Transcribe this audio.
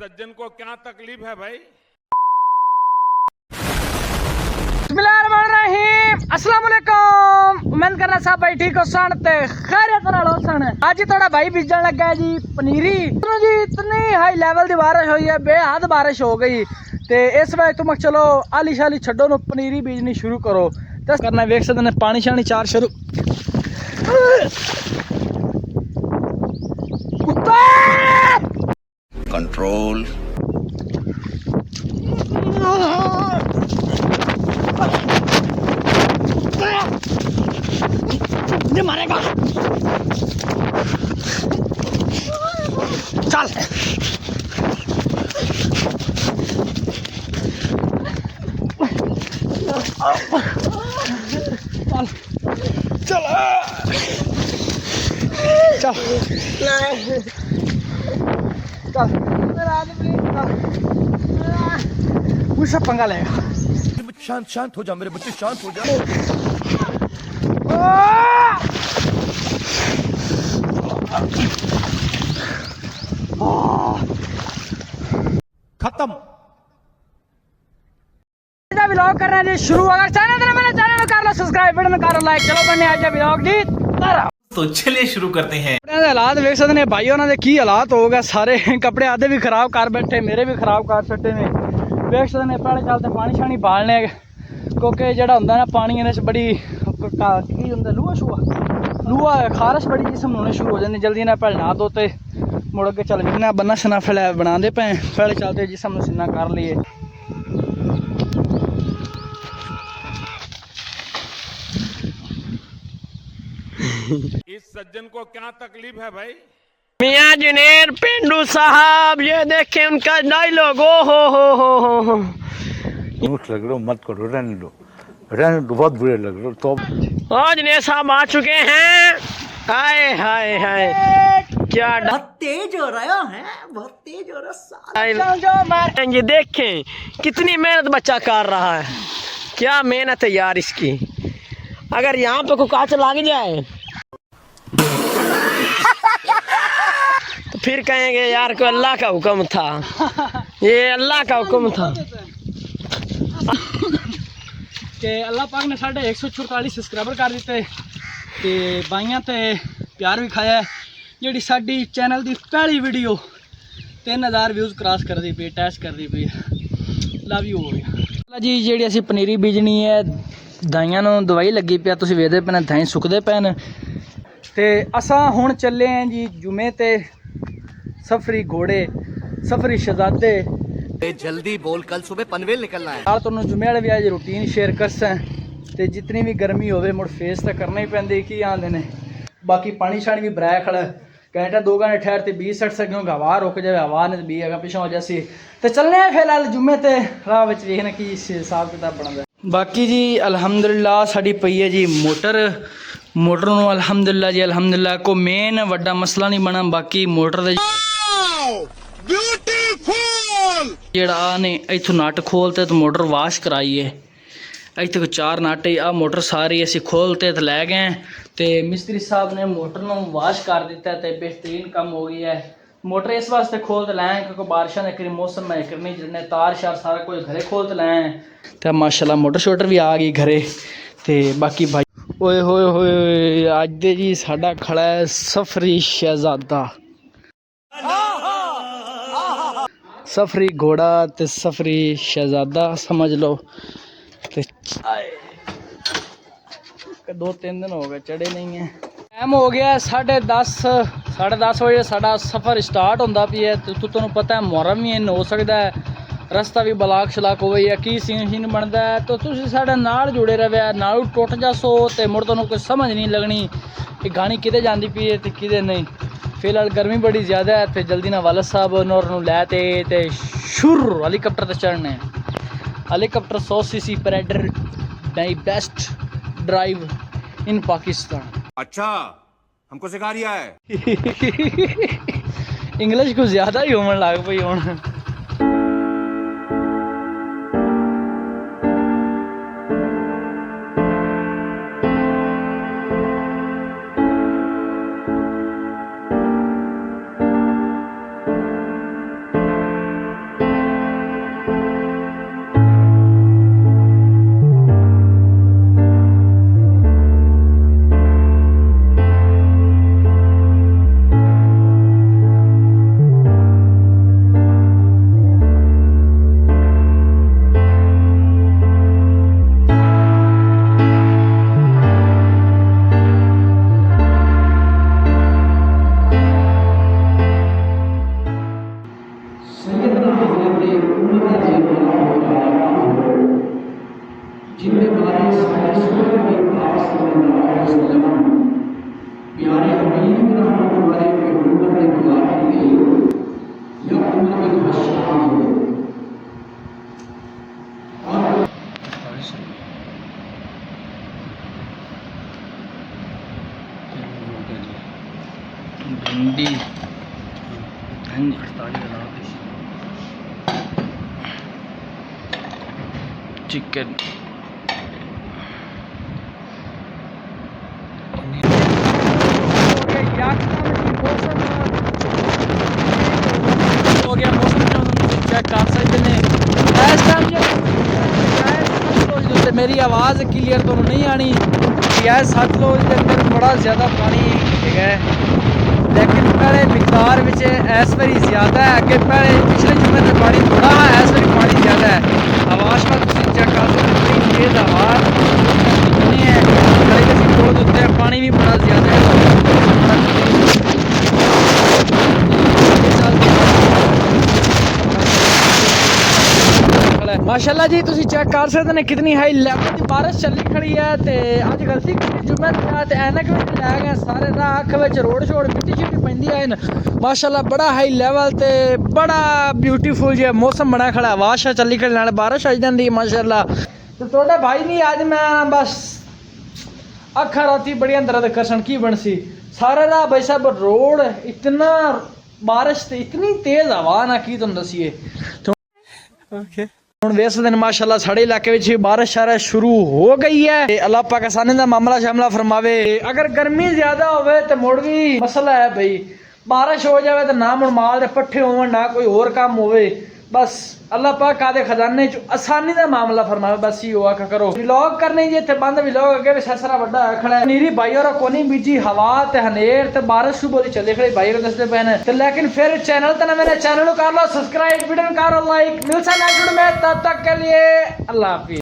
सज्जन को क्या तकलीफ है भाई। अस्सलाम वालेकुम। उम्मीद करना सब भाई ठीक हो सन ते खैरियत नाल हो सन। आज थोड़ा भाई बीजन लगा है जी पनीरी जी। इतनी हाई लेवल की बारिश हुई है, बेहद बारिश हो गई। ते इस वजह तुम चलो आली शाली छड्डो नु पनीरी बीजनी शुरू करो। तो करना वेख सकते ने पानी शानी चार शुरू कंट्रोल मारेगा। चल चल चल मुझसे पंगा लेगा। शांत शांत हो जा मेरे बच्चे, शांत हो जा। खत्म। व्लॉग कर रहे हैं जी शुरू। अगर चैनल है मेरे चैनल को कर लो सब्सक्राइब, वीडियो को कर लो लाइक। चलो बनने आज का व्लॉग जी। तो चलिए शुरू करते हैं। हालात वेख सकते हैं भाई, उन्होंने की हालात हो गए। सारे कपड़े आधे भी खराब कर बैठे, मेरे भी खराब कर छट्टे ने। वेख सकते हैं पहले चलते पानी शानी बालने, क्योंकि जो होंगे ना पानी इन्हें बड़ी की होंगे लूहा खारिश बड़ी जिसम होने शुरू हो जाती। जल्दी ना पहले नहा दो तो मुड़ के चल बिना बन्ना शना फैला बना दे पे। पहले चलते जिसम सीना कर लिए। इस सज्जन को क्या तकलीफ है भाई। मियां जुनेर पेंडू साहब, ये देखें उनका डायलॉग। ओ हो लग रहे हो, मत करो, रहने दो, बहुत बुरे लग रहे हो। तो जुनेर साहब आ चुके हैं। हाय हाय हाय, क्या बहुत तेज हो रहा है, बहुत तेज हो रहा है। ये देखें कितनी मेहनत बच्चा कर रहा है। क्या मेहनत है यार इसकी। अगर यहाँ पे कोई कांच लग जाए तो फिर कहेंगे यार को अल्लाह का हुक्म था, ये अल्लाह का हुक्म था। कि अल्लाह पाक ने साढ़े 144 सब्सक्राइबर कर दिते ते बाइयां ते प्यार भी खाया। जी साडी चैनल की पहली वीडियो 3000 व्यूज़ क्रॉस कर दी पई, टच कर दी पई। लव यू हो गया जी। जी असी पनीरी बीजनी है, दाइयां नूं दवाई लगी पिया, तुसीं वेखदे पे दाई सुकदे पे न। ते असां हुण चले हैं जी जुमे ते। सफरी घोड़े, सफरी शहजादे। जल्दी बोल, कल सुबह पनवेल निकलना है। नाल तुहानूं जुमे वाले भी अज रूटीन शेयर करसां। ते जितनी भी गर्मी होवे मुड़ फेस तो करना ही पैंदी, की आंदे ने। बाकी पानी शानी भी बराया खड़ा, घंटा 2 घंटे ठहरते 20 60 सेकंड क्योंकि हवा रुक जाए, हवा ने 20 अगर पिछा हो जासी। तो चलने हैं फिलहाल जुमे ते राह विच वेखने की हिसाब किताब बनदा। बाकी जी अलहमदुलिल्लाह साड़ी पई है जी मोटर। मोटर नूं अलहमदुलिल्लाह जी अलहमदुलिल्लाह को मेन वड्डा मसला नहीं बना। बाकी मोटर दे जेड़ा ने इथों नट खोलते तो मोटर वाश कराई है। इतने को 4 नट आ मोटर सारी असी खोलते तो लै गए। तो मिस्त्री साहब ने मोटर नूं वाश कर दिता तो बेहतरीन काम हो गया है। मोटर इस वास्ते खोल तो लैं क्योंकि बारिशों के करीब मौसम है करनी जिन्हें तार शार सारा कुछ घरे खोल तो लैं। तो माशाल्लाह मोटर शोटर भी आ गई घरे। तो बाकी भाई ओए होए होए अज दे जी साडा खड़ा है सफरी शहजादा, सफरी घोड़ा ते सफरी शहजादा समझ लो। ते 2-3 दिन हो गए चढ़े नहीं है। टाइम हो गया 10:30 बजे साडा सफ़र स्टार्ट होंदा पिया। तो तुहानूं पता है मुहर्रम भी इन हो सकता है, रस्ता भी ब्लाक शलाक हो या की सीन शीन बनता है। तो तुसीं साडे नाल जुड़े रहे, नाल टुट जासो तो मुड़ तुहानूं कोई समझ नहीं लगनी कि गाड़ी किते जाती पई है तो किते नहीं। फिलहाल गर्मी बड़ी ज़्यादा है तो जल्दी ना वालद साहब नूं लैते ते शुर हेलीकॉप्टर ते चढ़ने। हेलीकॉप्टर 100 cc पैराडर my best drive in Pakistan. अच्छा हमको सिखा रिया है। इंग्लिश कुछ ज़्यादा ही होने लग पई हुण। भिंडी चिकन हो गया मौसम चेक कर सकते हैं इस टाइम मेरी आवाज़ क्लियर तो नहीं आनी यह सतलुज के अंदर बड़ा ज़्यादा पानी है लेकिन पहले मिकदार में इस बारी ज़्यादा है अगे पहले पिछले जुम्मे में पानी थोड़ा है इस बारी पानी ज़्यादा है आवाज़ का चेक कर सकते तेज़ आवाज़ नहीं है पानी भी बड़ा ज़्यादा है माशाल्लाह जी तुसी चेक कर सकते हैं कितनी हाई लेवल की बारिश चली खड़ी है ते अज गलती जुम्मे ते ऐनक भी लै गए सारे राह अख विच रोड शोड़ मिट्टी शिट्टी पैंदी है माशाल्लाह बड़ा हाई लेवल ते बड़ा ब्यूटीफुल जो मौसम बना खड़ा आवाज़ चली खड़ी नाल बारिश आ जाती है माशाल्लाह तो थोड़ा भाई नहीं आज मैं बस अखा राती बड़ी दर्द करसन की बनसी सारे राह भाई साहब रोड इतना बारिश ते इतनी तेज हवा ना की तुम दसीए ਹੁਣ ਵੇਸ ਦਿਨ ਮਾਸ਼ਾਅੱਲਾ ਸਾਡੇ ਇਲਾਕੇ ਵਿੱਚ ਬਾਰਿਸ਼ ਸ਼ਾਰਿਸ਼ ਸ਼ੁਰੂ ਹੋ ਗਈ ਹੈ ਤੇ ਅੱਲਾਹ ਪਾਕ ਆਸਾਨੀ ਦਾ ਮਾਮਲਾ ਸ਼ਾਮਲਾ ਫਰਮਾਵੇ ਅਗਰ ਗਰਮੀ ਜ਼ਿਆਦਾ ਹੋਵੇ ਤੇ ਮੁੜ ਵੀ ਮਸਲਾ ਹੈ ਬਈ ਬਾਰਿਸ਼ ਹੋ ਜਾਵੇ ਤਾਂ ਨਾ ਮੁੜ ਮਾਲ ਦੇ ਪੱਠੇ ਹੋਣ ਨਾ ਕੋਈ ਹੋਰ ਕੰਮ ਹੋਵੇ बस अल्लाह पाक आदे खजाने च आसानी का मामला फरमावे बस ही हुआ करो व्लॉग करने जी इतने बंद व्लॉग अगे भी ससरा बड़ा खड़ा नीरी भाई और कोनी बीजी हवा ते हनेर ते बारिश शुरू बोली चले खड़े भाई दसते पे ने लेकिन फिर चैनल तो ना मेरे चैनल को कर लो सब्सक्राइब वीडियो करो लाइक मिलसा नेक्स्ट वीडियो में तब तक के लिए अल्लाह हाफिज़।